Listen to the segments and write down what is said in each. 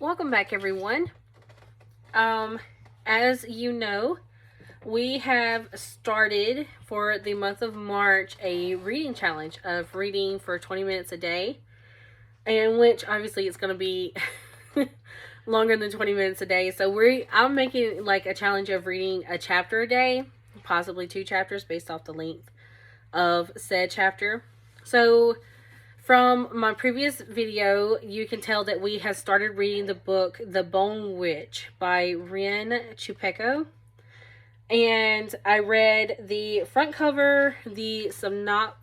Welcome back, everyone. As you know, we have started for the month of March a reading challenge of reading for 20 minutes a day, and which obviously it's going to be longer than 20 minutes a day. So I'm making like a challenge of reading a chapter a day, possibly 2 chapters based off the length of said chapter. So from my previous video, you can tell that we have started reading the book The Bone Witch by Rin Chupeco. And I read the front cover, the synopsis,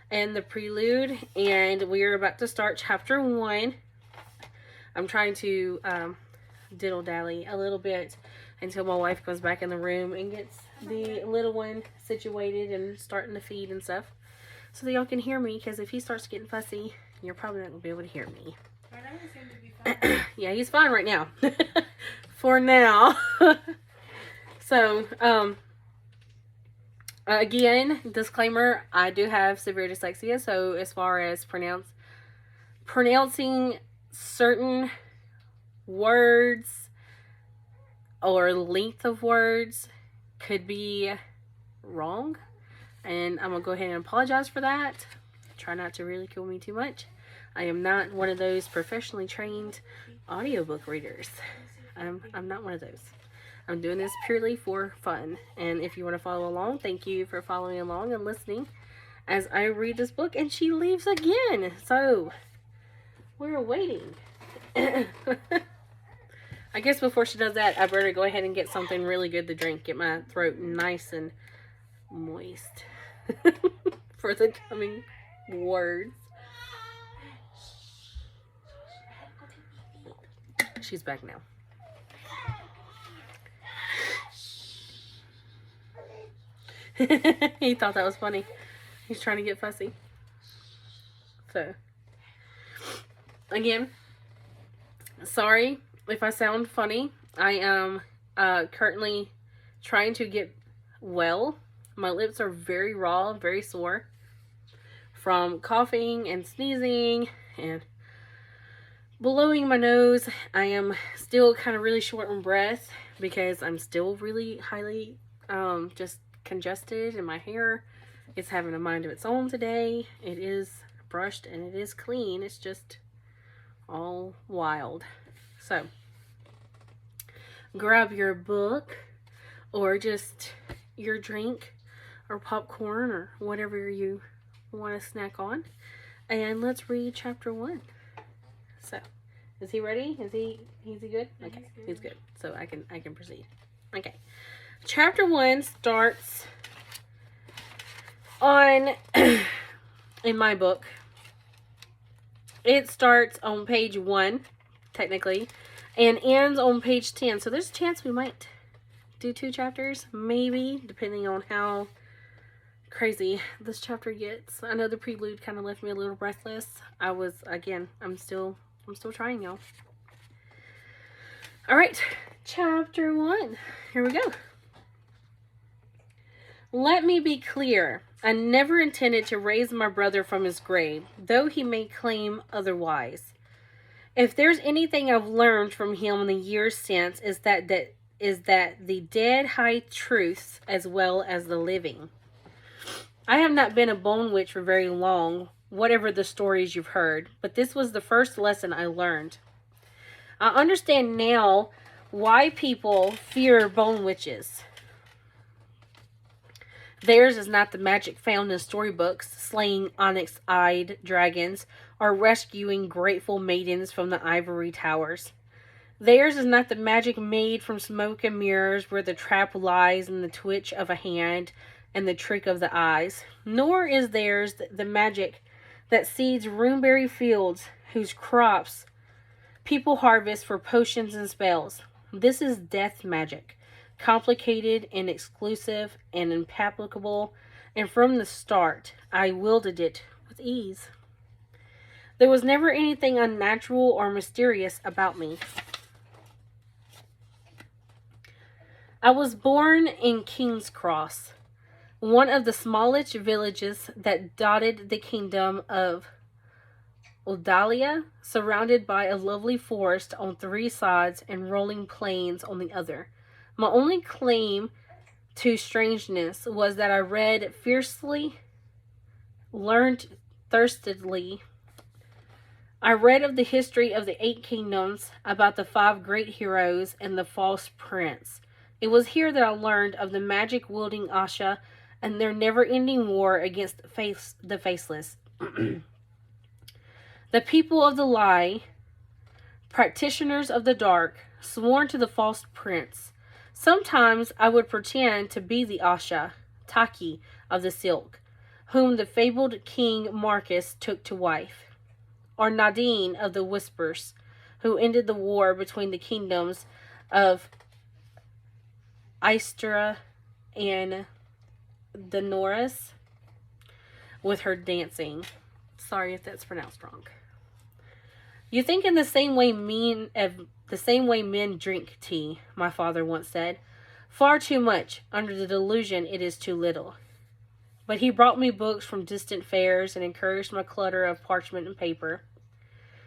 and the prelude. And we are about to start chapter 1. I'm trying to diddle-dally a little bit until my wife comes back in the room and gets the little one situated and starting to feed and stuff. So that y'all can hear me, because if he starts getting fussy, you're probably not going to be able to hear me. Yeah, he's fine right now. For now. So, again, disclaimer, I do have severe dyslexia, so as far as pronouncing certain words or length of words could be wrong. And I'm going to go ahead and apologize for that. Try not to ridicule me too much. I am not one of those professionally trained audiobook readers. I'm not one of those. I'm doing this purely for fun. And if you want to follow along, thank you for following along and listening as I read this book. And she leaves again. So, we're waiting. I guess before she does that, I better go ahead and get something really good to drink. Get my throat nice and moist for the coming words. She's back now. He thought that was funny. He's trying to get fussy. So, again, sorry if I sound funny. I am currently trying to get well. My lips are very raw, very sore from coughing and sneezing and blowing my nose. I am still kind of really short on breath because I'm still really highly just congested, and my hair is having a mind of its own today. It is brushed and it is clean. It's just all wild. So, grab your book or just your drink or popcorn or whatever you want to snack on, and let's read chapter 1. So, is he ready? Is he good? Okay, he's good. So I can proceed. Okay. Chapter 1 starts on in my book. It starts on page 1 technically and ends on page 10. So there's a chance we might do 2 chapters, maybe, depending on how crazy this chapter gets. I know the prelude kind of left me a little breathless. I'm still trying, y'all. All right, chapter 1. Here we go. Let me be clear. I never intended to raise my brother from his grave, though he may claim otherwise. If there's anything I've learned from him in the years since, is that the dead hide truths as well as the living. I have not been a bone witch for very long, whatever the stories you've heard, but this was the first lesson I learned. I understand now why people fear bone witches. Theirs is not the magic found in storybooks, slaying onyx-eyed dragons, or rescuing grateful maidens from the ivory towers. Theirs is not the magic made from smoke and mirrors, where the trap lies in the twitch of a hand and the trick of the eyes. Nor is theirs the magic that seeds Roomberry fields, whose crops people harvest for potions and spells. This is death magic, complicated and exclusive and impalpable, and from the start, I wielded it with ease. There was never anything unnatural or mysterious about me. I was born in King's Cross, one of the smallest villages that dotted the kingdom of Odalia, surrounded by a lovely forest on three sides and rolling plains on the other. My only claim to strangeness was that I read fiercely, learned thirstily. I read of the history of the 8 kingdoms, about the 5 great heroes and the false prince. It was here that I learned of the magic wielding Asha and their never ending war against the faceless. The people of the lie, practitioners of the dark, sworn to the false prince. Sometimes I would pretend to be the Asha, Taki of the silk, whom the fabled King Marcus took to wife, or Nadine of the whispers, who ended the war between the kingdoms of Istra and the Norris with her dancing. Sorry if that's pronounced wrong. You think in the same way men drink tea, my father once said. Far too much, under the delusion it is too little. But he brought me books from distant fairs and encouraged my clutter of parchment and paper.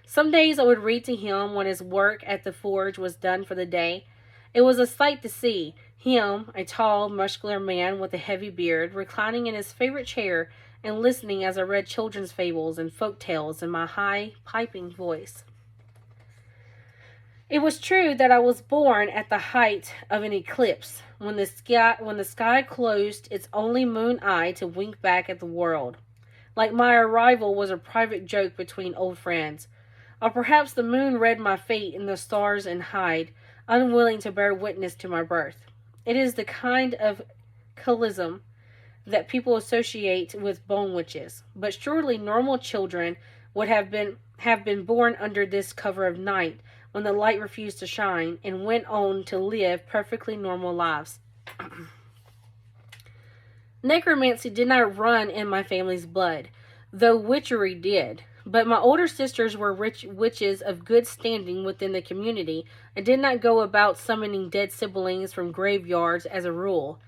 Some days I would read to him when his work at the forge was done for the day. It was a sight to see him, a tall, muscular man with a heavy beard, reclining in his favorite chair and listening as I read children's fables and folk tales in my high, piping voice. It was true that I was born at the height of an eclipse, when the sky closed its only moon eye to wink back at the world. Like my arrival was a private joke between old friends. Or perhaps the moon read my fate in the stars and hide, unwilling to bear witness to my birth. It is the kind of chasm that people associate with bone witches, but surely normal children would have been born under this cover of night when the light refused to shine and went on to live perfectly normal lives. Necromancy did not run in my family's blood, though witchery did. But my older sisters were witches of good standing within the community and did not go about summoning dead siblings from graveyards as a rule.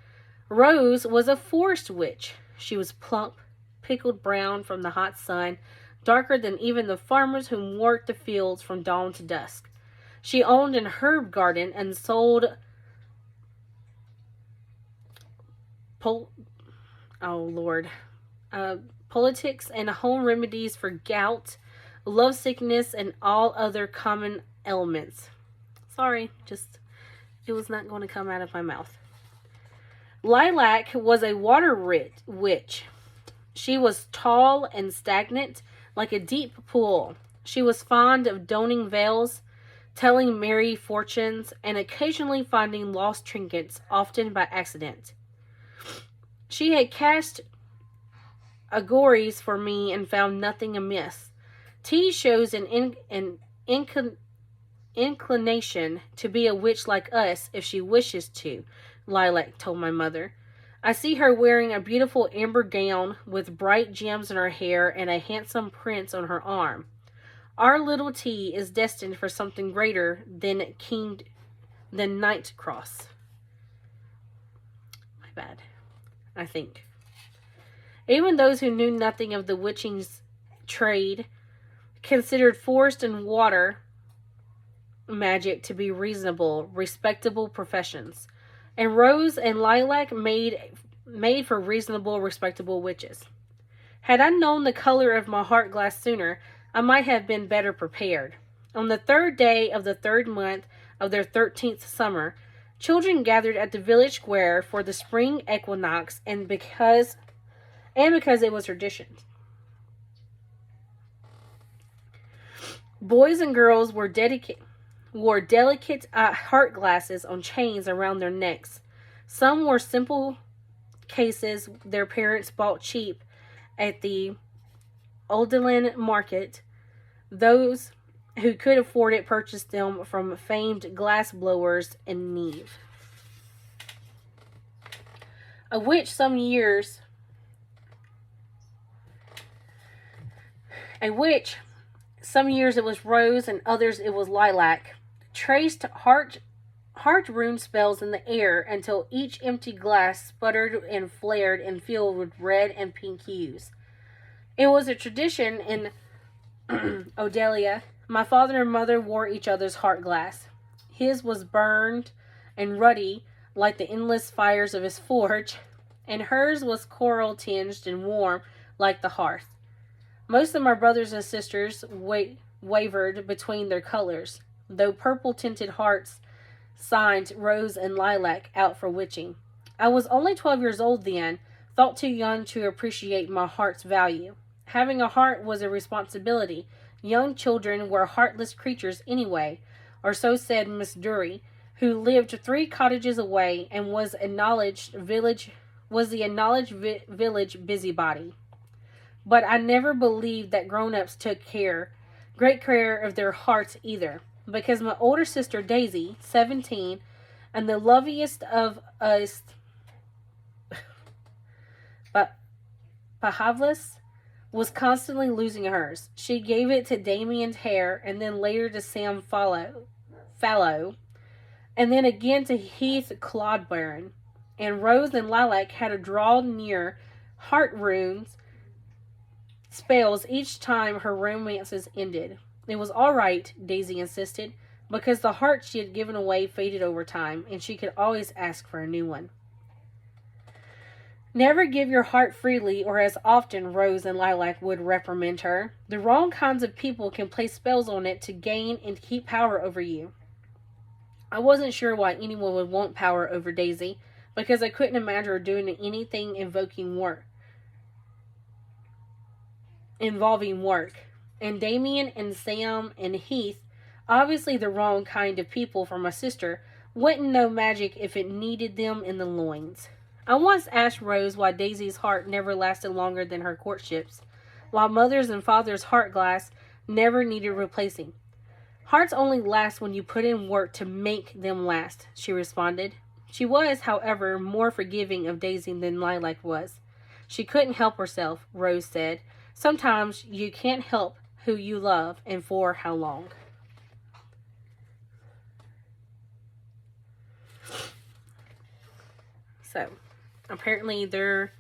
Rose was a forest witch. She was plump, pickled brown from the hot sun, darker than even the farmers who worked the fields from dawn to dusk. She owned an herb garden and sold politics and home remedies for gout, love sickness, and all other common ailments. Sorry, it was not going to come out of my mouth. Lilac was a water witch. She was tall and stagnant, like a deep pool. She was fond of donning veils, telling merry fortunes, and occasionally finding lost trinkets, often by accident. She had cast auguries for me and found nothing amiss. Tea shows an inclination to be a witch like us if she wishes to, Lilac told my mother. I see her wearing a beautiful amber gown with bright gems in her hair and a handsome prince on her arm. Our little Tea is destined for something greater than Knight Cross. My bad, I think. Even those who knew nothing of the witching's trade considered forest and water magic to be reasonable, respectable professions. And Rose and Lilac made for reasonable, respectable witches. Had I known the color of my heart glass sooner, I might have been better prepared. On the 3rd day of the 3rd month of their 13th summer, children gathered at the village square for the spring equinox, and because it was tradition. Boys and girls wore delicate heart glasses on chains around their necks. Some wore simple cases their parents bought cheap at the Oldelin market. Those who could afford it purchased them from famed glass blowers in Neve. A witch some years it was Rose and others it was Lilac, traced heart rune spells in the air until each empty glass sputtered and flared and filled with red and pink hues. It was a tradition in Odelia, my father and mother wore each other's heart glass. His was burned and ruddy like the endless fires of his forge, and hers was coral tinged and warm like the hearth. Most of my brothers and sisters wavered between their colors, though purple tinted hearts signed rose and lilac out for witching. I was only 12 years old then, thought too young to appreciate my heart's value. Having a heart was a responsibility. Young children were heartless creatures anyway, or so said Miss Dury, who lived 3 cottages away and was the acknowledged village busybody. But I never believed that grown-ups took great care of their hearts either, because my older sister Daisy, 17, and the loveliest of us, Pahavlis, was constantly losing hers. She gave it to Damien Hare, and then later to Sam Fallow, and then again to Heath Clodburn. And Rose and Lilac had to draw near heart runes spells each time her romances ended. It was all right, Daisy insisted, because the heart she had given away faded over time, and she could always ask for a new one. Never give your heart freely or as often, Rose and Lilac would reprimand her. The wrong kinds of people can place spells on it to gain and keep power over you. I wasn't sure why anyone would want power over Daisy, because I couldn't imagine her doing anything involving work. And Damien and Sam and Heath, obviously the wrong kind of people for my sister, wouldn't know magic if it needed them in the loins. I once asked Rose why Daisy's heart never lasted longer than her courtships, while Mother's and Father's heart glass never needed replacing. Hearts only last when you put in work to make them last, she responded. She was, however, more forgiving of Daisy than Lilac was. She couldn't help herself, Rose said. Sometimes you can't help who you love and for how long. So, apparently their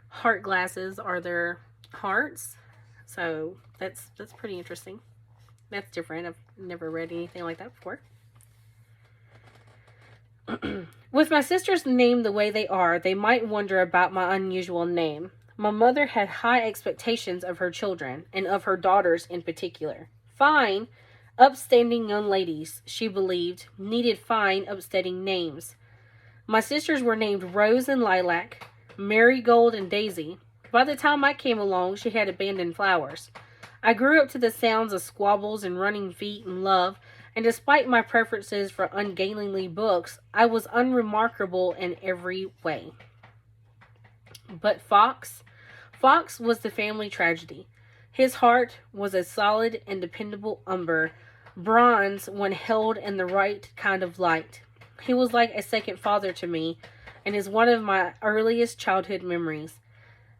heart glasses are their hearts. So, that's pretty interesting. That's different. I've never read anything like that before. With my sisters named the way they are, they might wonder about my unusual name. My mother had high expectations of her children, and of her daughters in particular. Fine, upstanding young ladies, she believed, needed fine, upstanding names. My sisters were named Rose and Lilac, Marigold and Daisy. By the time I came along, she had abandoned flowers. I grew up to the sounds of squabbles and running feet and love, and despite my preferences for ungainly books, I was unremarkable in every way. But Fox was the family tragedy. His heart was a solid and dependable umber, bronze when held in the right kind of light. He was like a second father to me, and is one of my earliest childhood memories.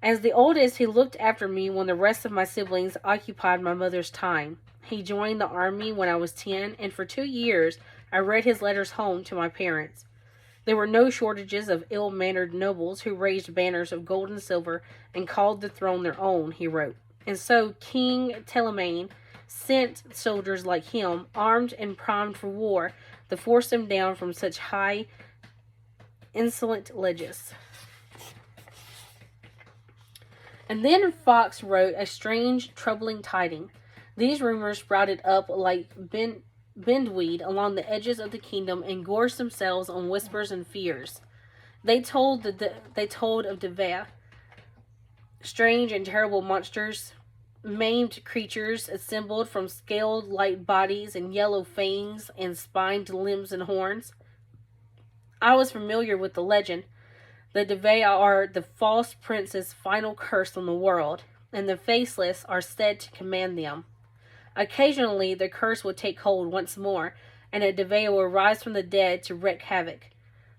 As the oldest, he looked after me when the rest of my siblings occupied my mother's time. He joined the army when I was 10, and for 2 years, I read his letters home to my parents. There were no shortages of ill-mannered nobles who raised banners of gold and silver and called the throne their own, he wrote. And so King Telemaine sent soldiers like him, armed and primed for war, to force them down from such high, insolent ledges. And then Fox wrote a strange, troubling tiding. These rumors sprouted up like bindweed along the edges of the kingdom and gorged themselves on whispers and fears. They told of Devea, strange and terrible monsters, maimed creatures assembled from scaled light bodies and yellow fangs and spined limbs and horns. I was familiar with the legend. The Devea are the false prince's final curse on the world, and the faceless are said to command them. Occasionally, the curse would take hold once more, and a Devea would rise from the dead to wreak havoc.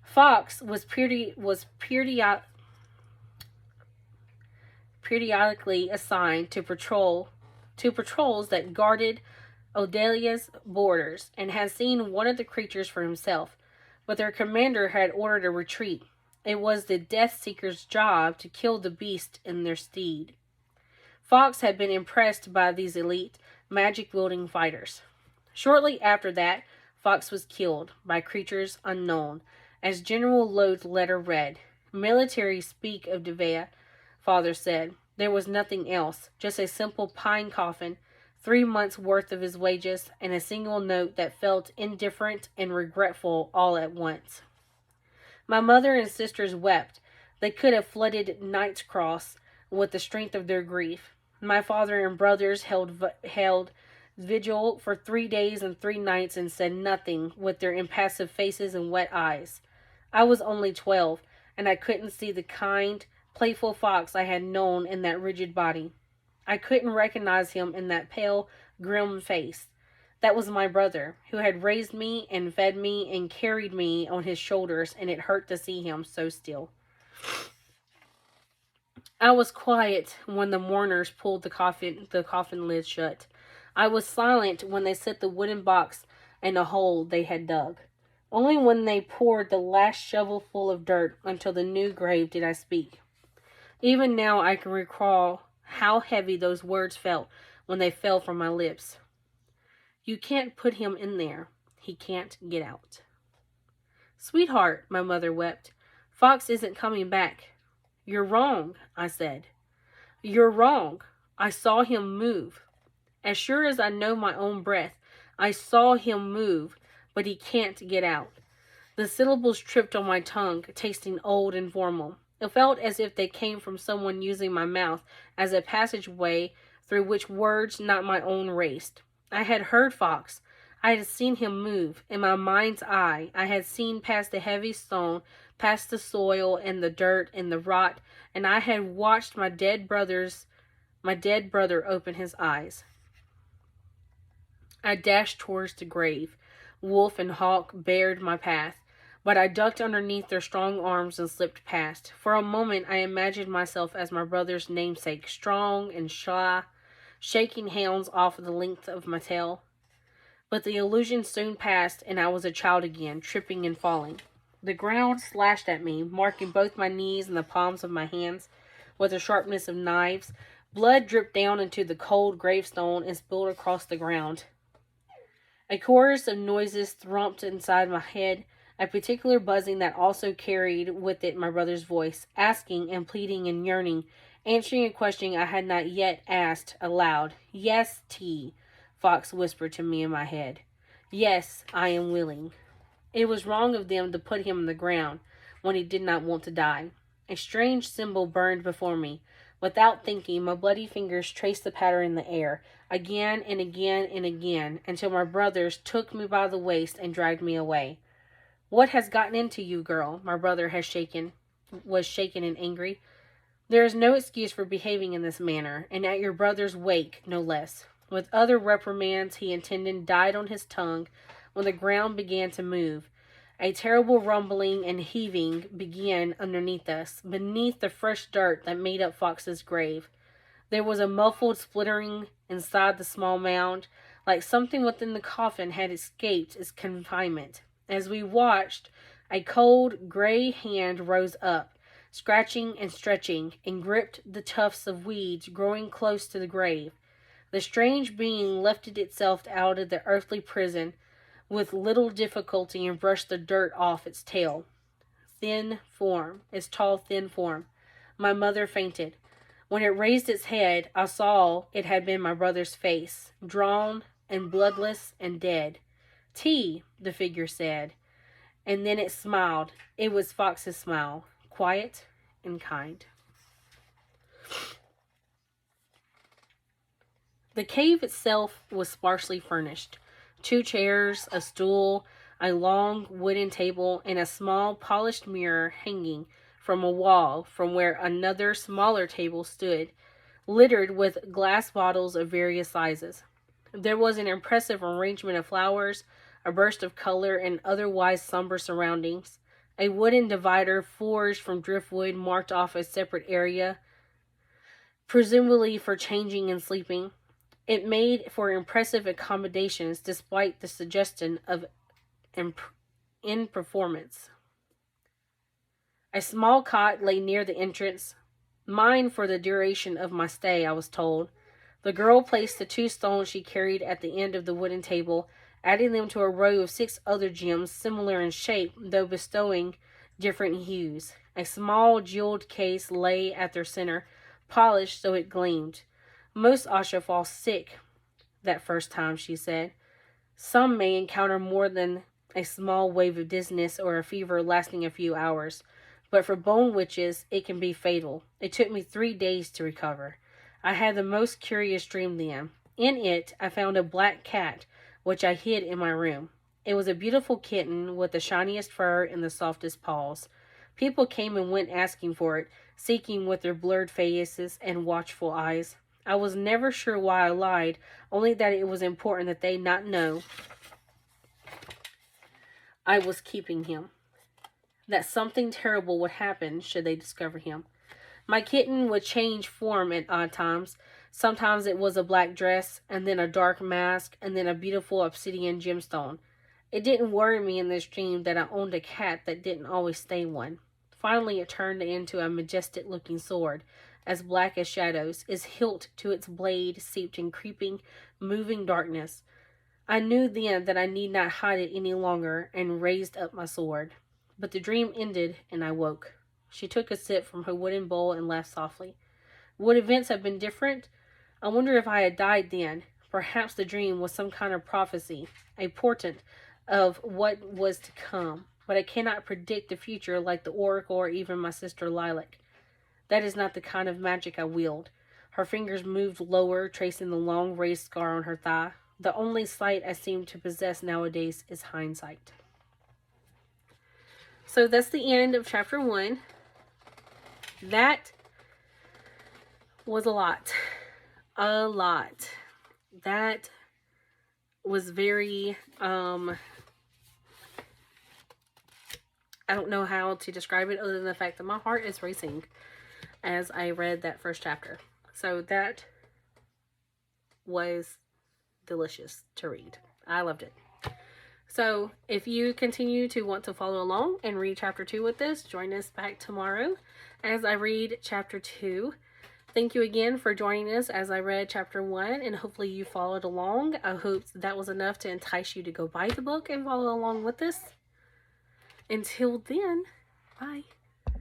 Fox was periodically assigned to patrols that guarded Odelia's borders, and had seen one of the creatures for himself, but their commander had ordered a retreat. It was the Death Seeker's job to kill the beast in their stead. Fox had been impressed by these elite, magic-wielding fighters. Shortly after that, Fox was killed by creatures unknown. As General Lode's letter read, military speak of Devea, father said. There was nothing else, just a simple pine coffin, 3 months' worth of his wages, and a single note that felt indifferent and regretful all at once. My mother and sisters wept. They could have flooded Knight's Cross with the strength of their grief. My father and brothers held vigil for 3 days and 3 nights and said nothing with their impassive faces and wet eyes. I was only 12, and I couldn't see the kind, playful Fox I had known in that rigid body. I couldn't recognize him in that pale, grim face. That was my brother, who had raised me and fed me and carried me on his shoulders, and it hurt to see him so still. I was quiet when the mourners pulled the coffin lid shut. I was silent when they set the wooden box in a hole they had dug. Only when they poured the last shovelful of dirt until the new grave did I speak. Even now I can recall how heavy those words felt when they fell from my lips. You can't put him in there. He can't get out. Sweetheart, my mother wept. Fox isn't coming back. You're wrong, I said. You're wrong. I saw him move. As sure as I know my own breath, I saw him move, but he can't get out. The syllables tripped on my tongue, tasting old and formal. It felt as if they came from someone using my mouth as a passageway through which words not my own raced. I had heard Fox. I had seen him move. In my mind's eye, I had seen past the heavy stone, past the soil and the dirt and the rot, and I had watched my dead brother open his eyes. I dashed towards the grave. Wolf and hawk barred my path, but I ducked underneath their strong arms and slipped past. For a moment I imagined myself as my brother's namesake, strong and shy, shaking hounds off the length of my tail. But the illusion soon passed, and I was a child again, tripping and falling. The ground slashed at me, marking both my knees and the palms of my hands with the sharpness of knives. Blood dripped down into the cold gravestone and spilled across the ground. A chorus of noises throbbed inside my head, a particular buzzing that also carried with it my brother's voice, asking and pleading and yearning, answering a question I had not yet asked aloud. Yes, T, Fox whispered to me in my head. Yes, I am willing. It was wrong of them to put him in the ground when he did not want to die. A strange symbol burned before me. Without thinking, my bloody fingers traced the pattern in the air, again and again and again, until my brothers took me by the waist and dragged me away. What has gotten into you, girl? My brother was shaken and angry. There is no excuse for behaving in this manner, and at your brother's wake, no less. With other reprimands he intended died on his tongue when the ground began to move. A terrible rumbling and heaving began underneath us, beneath the fresh dirt that made up Fox's grave. There was a muffled splittering inside the small mound, like something within the coffin had escaped its confinement. As we watched, a cold, gray hand rose up, scratching and stretching, and gripped the tufts of weeds growing close to the grave. The strange being lifted itself out of the earthly prison with little difficulty and brushed the dirt off its tail. Its tall, thin form. My mother fainted. When it raised its head, I saw it had been my brother's face, drawn and bloodless and dead. T, the figure said, and then it smiled. It was Fox's smile, quiet and kind. The cave itself was sparsely furnished. 2 chairs, a stool, a long wooden table, and a small polished mirror hanging from a wall from where another smaller table stood, littered with glass bottles of various sizes. There was an impressive arrangement of flowers, a burst of color, and otherwise somber surroundings. A wooden divider forged from driftwood marked off a separate area, presumably for changing and sleeping. It made for impressive accommodations despite the suggestion of imperformance. A small cot lay near the entrance, mine for the duration of my stay, I was told. The girl placed the 2 stones she carried at the end of the wooden table, adding them to a row of 6 other gems similar in shape, though bestowing different hues. A small jeweled case lay at their center, polished so it gleamed. Most Asha fall sick that first time, she said. Some may encounter more than a small wave of dizziness or a fever lasting a few hours, but for bone witches, it can be fatal. It took me 3 days to recover. I had the most curious dream then. In it, I found a black cat, which I hid in my room. It was a beautiful kitten with the shiniest fur and the softest paws. People came and went asking for it, seeking with their blurred faces and watchful eyes. I was never sure why I lied, only that it was important that they not know I was keeping him. That something terrible would happen should they discover him. My kitten would change form at odd times. Sometimes it was a black dress, and then a dark mask, and then a beautiful obsidian gemstone. It didn't worry me in this dream that I owned a cat that didn't always stay one. Finally, it turned into a majestic-looking sword, as black as shadows, its hilt to its blade seeped in creeping, moving darkness. I knew then that I need not hide it any longer, and raised up my sword. But the dream ended, and I woke. She took a sip from her wooden bowl and laughed softly. Would events have been different? I wonder if I had died then. Perhaps the dream was some kind of prophecy, a portent of what was to come. But I cannot predict the future like the oracle or even my sister Lilac. That is not the kind of magic I wield. Her fingers moved lower, tracing the long raised scar on her thigh. The only sight I seem to possess nowadays is hindsight. So that's the end of chapter 1. That was a lot. A lot. That was very, I don't know how to describe it other than the fact that my heart is racing as I read that first chapter. So that was delicious to read. I loved it. So if you continue to want to follow along and read chapter 2 with this, join us back tomorrow as I read chapter 2. Thank you again for joining us as I read chapter 1, and hopefully you followed along. I hope that was enough to entice you to go buy the book and follow along with us. Until then, bye.